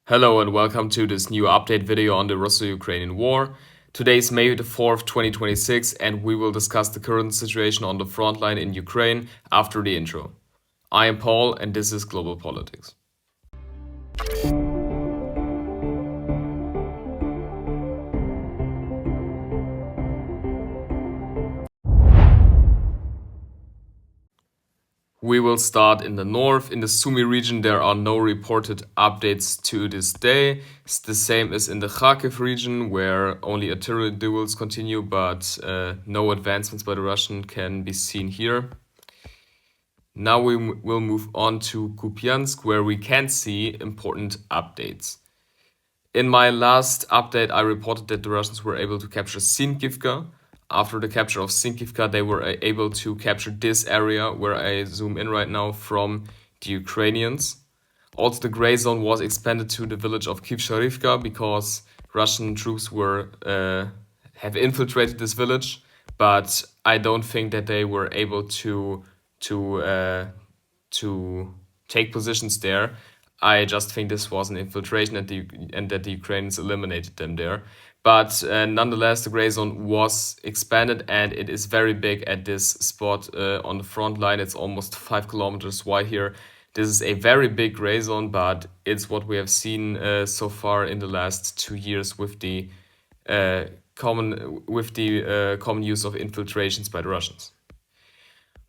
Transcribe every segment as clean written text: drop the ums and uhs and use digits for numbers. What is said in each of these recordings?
Hello and welcome to this new update video on the Russo-Ukrainian war. Today is May the 4th, 2026, and we will discuss the current situation on the front line in Ukraine after the intro. I am Paul and this is Global Politics. We will start in the north. In the Sumy region, there are no reported updates to this day. It's the same as in the Kharkiv region, where only artillery duels continue, but no advancements by the Russian can be seen here. Now we will move on to Kupiansk, where we can see important updates. In my last update, I reported that the Russians were able to capture Sinkivka. After the capture of Sinkivka, they were able to capture this area where I zoom in right now from the Ukrainians. Also, the gray zone was expanded to the village of Kivsharivka because Russian troops have infiltrated this village, but I don't think that they were able to take positions there. I just think this was an infiltration and that the Ukrainians eliminated them there. But nonetheless, the gray zone was expanded and it is very big at this spot on the front line. It's almost 5 kilometers wide here. This is a very big gray zone, but it's what we have seen so far in the last 2 years with the common use of infiltrations by the Russians.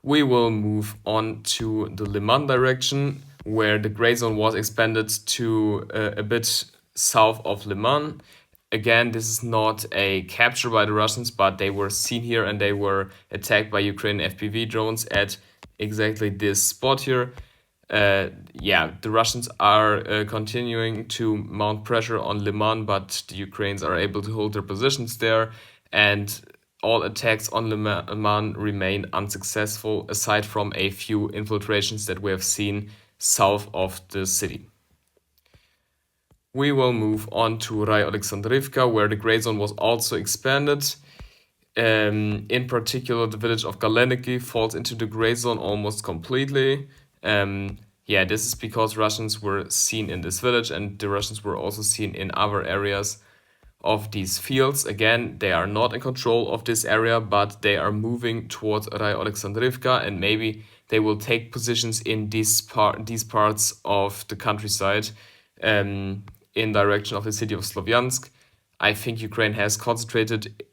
We will move on to the Liman direction, where the gray zone was expanded to a bit south of Liman. Again, this is not a capture by the Russians, but they were seen here and they were attacked by Ukrainian FPV drones at exactly this spot here. The Russians are continuing to mount pressure on Liman, but the Ukrainians are able to hold their positions there, and all attacks on Liman remain unsuccessful, aside from a few infiltrations that we have seen south of the city. We will move on to Alexandrivka, where the gray zone was also expanded. In particular, the village of Galeniki falls into the gray zone almost completely. This is because Russians were seen in this village, and the Russians were also seen in other areas of these fields. Again, they are not in control of this area, but they are moving towards Alexandrivka, and maybe they will take positions in these parts of the countryside in direction of the city of Slovyansk. I think Ukraine has concentrated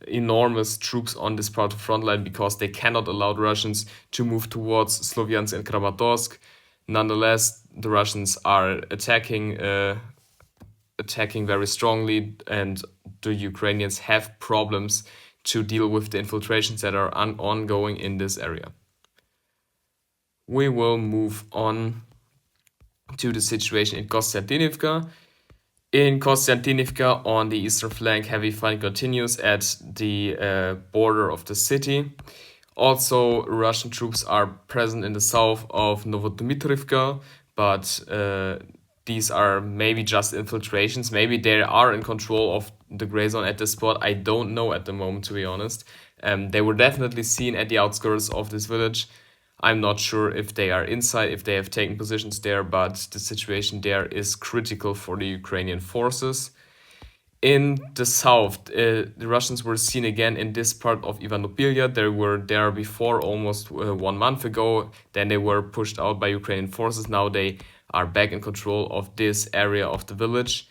enormous troops on this part of the front line because they cannot allow the Russians to move towards Slovyansk and Kramatorsk. Nonetheless, the Russians are attacking very strongly, and the Ukrainians have problems to deal with the infiltrations that are ongoing in this area. We will move on to the situation in Kostiantynivka. In Kostiantynivka, on the eastern flank, heavy fighting continues at the border of the city. Also, Russian troops are present in the south of Novodmitrivka, but these are maybe just infiltrations. Maybe they are in control of the gray zone at this spot. I don't know at the moment, to be honest. They were definitely seen at the outskirts of this village. I'm not sure if they are inside, if they have taken positions there, but the situation there is critical for the Ukrainian forces. In the south, the Russians were seen again in this part of Ivanopilia. They were there before, almost 1 month ago. Then they were pushed out by Ukrainian forces. Now they are back in control of this area of the village.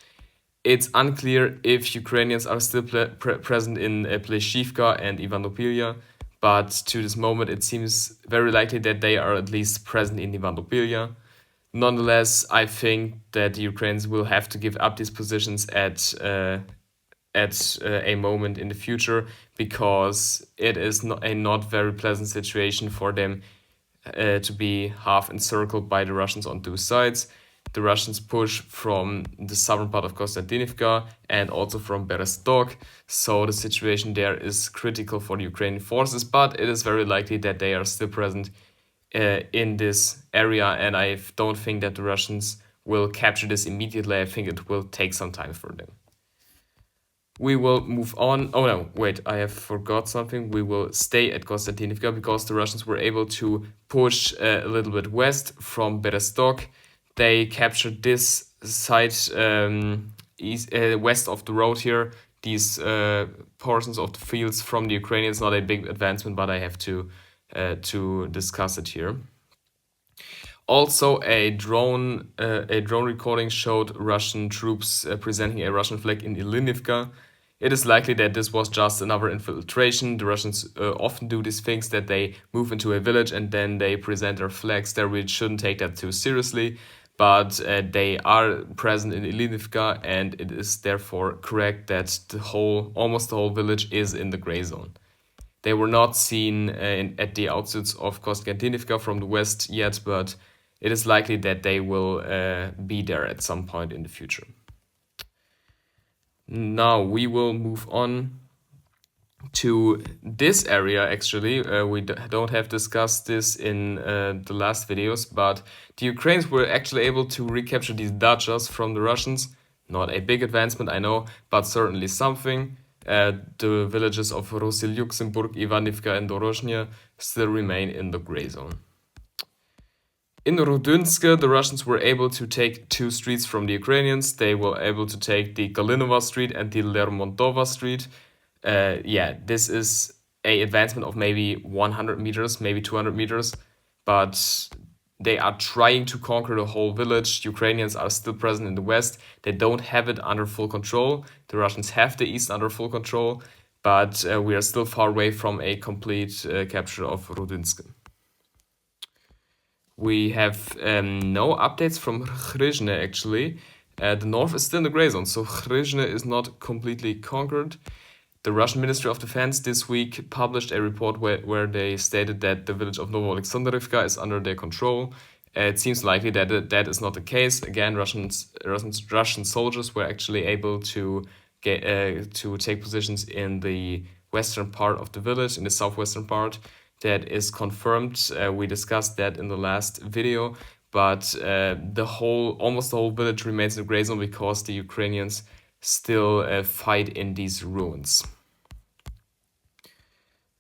It's unclear if Ukrainians are still present in Pleshivka and Ivanopilia, but to this moment it seems very likely that they are at least present in Ivanopilia. Nonetheless, I think that the Ukrainians will have to give up these positions at a moment in the future, because it is not very pleasant situation for them to be half encircled by the Russians on two sides. The Russians push from the southern part of Kostiantynivka and also from Bereztok, so the situation there is critical for the Ukrainian forces, but it is very likely that they are still present in this area, and I don't think that the Russians will capture this immediately. I think it will take some time for them. We will move on. Oh no, wait, I have forgot something. We will stay at Kostiantynivka because the Russians were able to push a little bit west from Bereztok. They captured this side west of the road here, these portions of the fields from the Ukrainians, not a big advancement, but I have to discuss it here. Also, a drone recording showed Russian troops presenting a Russian flag in Ilinivka. It is likely that this was just another infiltration. The Russians often do these things, that they move into a village and then they present their flags there. We shouldn't take that too seriously, but they are present in Ilinivka, and it is therefore correct that almost the whole village is in the gray zone. They were not seen at the outskirts of Konstantinivka from the west yet, but it is likely that they will be there at some point in the future. Now we will move on to this area. Actually, we don't have discussed this in the last videos, but the Ukrainians were actually able to recapture these dachas from the Russians. Not a big advancement, I know, but certainly something. The villages of Rosil, Luxemburg, Ivanivka, and Dorozhnya still remain in the gray zone. In Rudynsk, the Russians were able to take 2 streets from the Ukrainians. They were able to take the Kalinova Street and the Lermontova Street. This is a advancement of maybe 100 meters, maybe 200 meters, but they are trying to conquer the whole village. Ukrainians are still present in the west. They don't have it under full control. The Russians have the east under full control, but we are still far away from a complete capture of Rudynsk. We have no updates from Khryzhne, actually. The north is still in the gray zone, so Khryzhne is not completely conquered. The Russian Ministry of Defense this week published a report where they stated that the village of Novoalexandrivka is under their control. It seems likely that that is not the case. Again, Russian soldiers were actually able to take positions in the western part of the village, in the southwestern part. That is confirmed. We discussed that in the last video, but almost the whole village remains in the gray zone because the Ukrainians still fight in these ruins.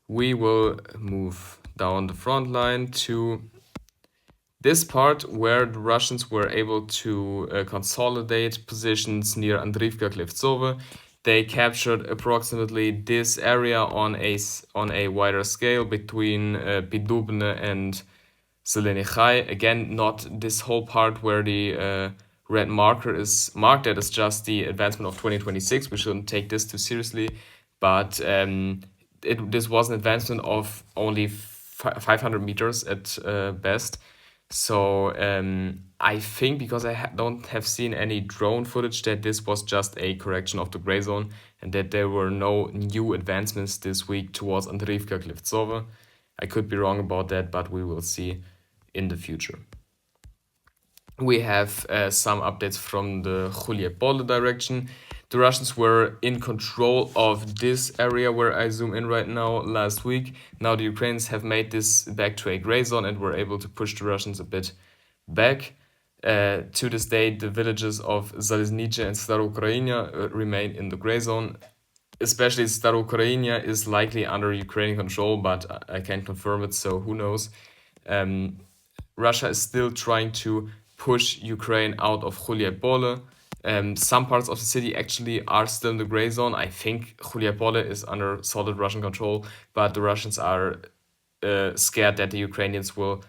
We will move down the front line to this part where the Russians were able to consolidate positions near Andriivka Klevtsova. They captured approximately this area on a wider scale between Pidubne and Zeleny. Again, not this whole part where the red marker is marked. That is just the advancement of 2026. We shouldn't take this too seriously, but this was an advancement of only 500 meters at best. So I think, because I don't have seen any drone footage, that this was just a correction of the gray zone and that there were no new advancements this week towards Andriivka Klevtsova. I could be wrong about that, but we will see in the future. We have some updates from the Chuliepole direction. The Russians were in control of this area where I zoom in right now last week. Now the Ukrainians have made this back to a gray zone and were able to push the Russians a bit back. To this day, the villages of Zaliznice and Staroukrainia remain in the gray zone. Especially Staroukrainia is likely under Ukrainian control, but I can't confirm it, so who knows. Russia is still trying to push Ukraine out of Chuliepole. Some parts of the city actually are still in the gray zone. I think Chuliepole is under solid Russian control, but the Russians are scared that the Ukrainians will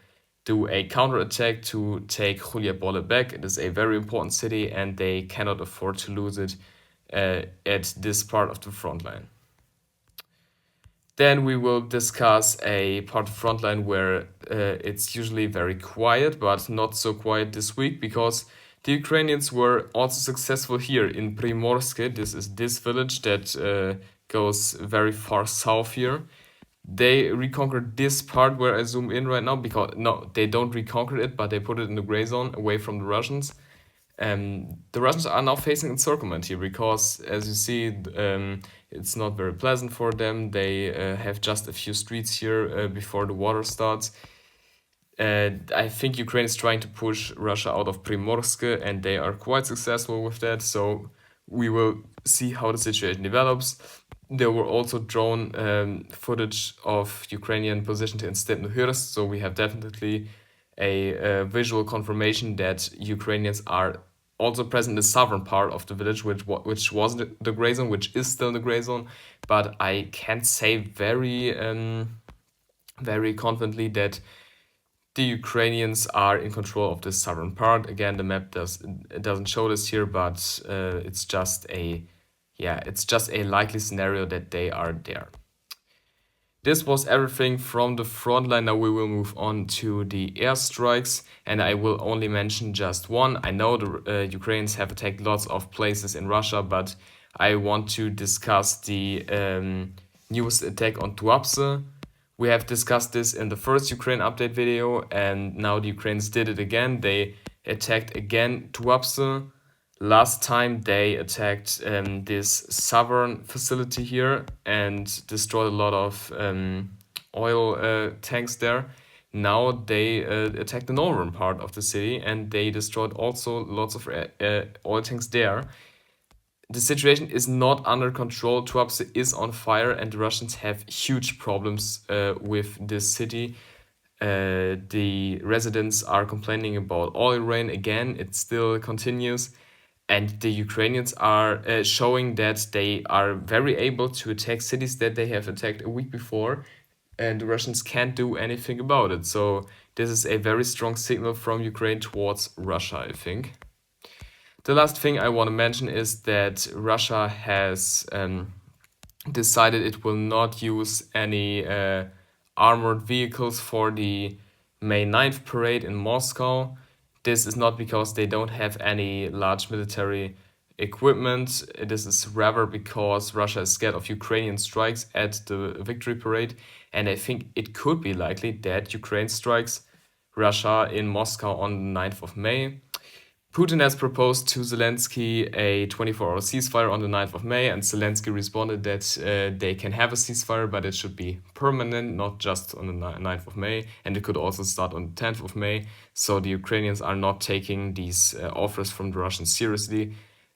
do a counterattack to take Chuliepole back. It is a very important city and they cannot afford to lose it at this part of the front line. Then we will discuss a part of the front line where it's usually very quiet, but not so quiet this week, because the Ukrainians were also successful here in Primorske. This is this village that goes very far south here. They reconquered this part where I zoom in right now, because no, they don't reconquer it, but they put it in the gray zone away from the Russians. The Russians are now facing encirclement here because, as you see, it's not very pleasant for them. They have just a few streets here before the water starts. I think Ukraine is trying to push Russia out of Primorske, and they are quite successful with that. So we will see how the situation develops. There were also drone footage of Ukrainian positions in Stepnohirsk, so we have definitely a visual confirmation that Ukrainians are also present in the southern part of the village, which was the gray zone, which is still the gray zone. But I can't say very confidently that the Ukrainians are in control of the southern part. Again, the map doesn't show this here, but it's just a likely scenario that they are there. This was everything from the front line. Now we will move on to the airstrikes, and I will only mention just one. I know the Ukrainians have attacked lots of places in Russia, but I want to discuss the newest attack on Tuapse. We have discussed this in the first Ukraine update video, and now the Ukrainians did it again. They attacked again Tuapse. Last time they attacked this southern facility here and destroyed a lot of oil tanks there. Now they attacked the northern part of the city and they destroyed also lots of oil tanks there. The situation is not under control. Tuapse is on fire and the Russians have huge problems with this city. The residents are complaining about oil rain again. It still continues. And the Ukrainians are showing that they are very able to attack cities that they have attacked a week before, and the Russians can't do anything about it. So this is a very strong signal from Ukraine towards Russia, I think. The last thing I want to mention is that Russia has decided it will not use any armored vehicles for the May 9th parade in Moscow. This is not because they don't have any large military equipment. This is rather because Russia is scared of Ukrainian strikes at the victory parade. And I think it could be likely that Ukraine strikes Russia in Moscow on the 9th of May. Putin has proposed to Zelensky a 24-hour ceasefire on the 9th of May, and Zelensky responded that they can have a ceasefire, but it should be permanent, not just on the 9th of May, and it could also start on the 10th of May. So the Ukrainians are not taking these offers from the Russians seriously,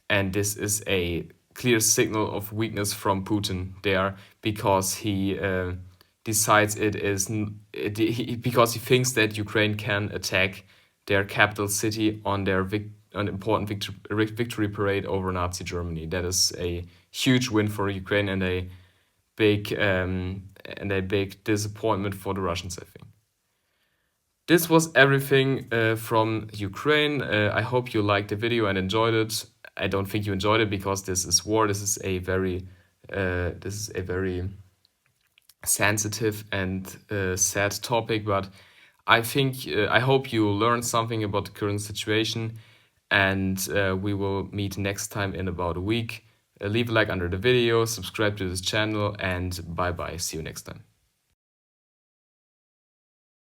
and this is a clear signal of weakness from Putin there, because he decides because he thinks that Ukraine can attack their capital city on their an important victory parade over Nazi Germany. That is a huge win for Ukraine and a big disappointment for the Russians, I think. This was everything from Ukraine. I hope you liked the video and enjoyed it. I don't think you enjoyed it because this is war. This is a very sensitive and sad topic, but I hope you learned something about the current situation, and we will meet next time in about a week. Leave a like under the video, subscribe to this channel, and bye bye. See you next time.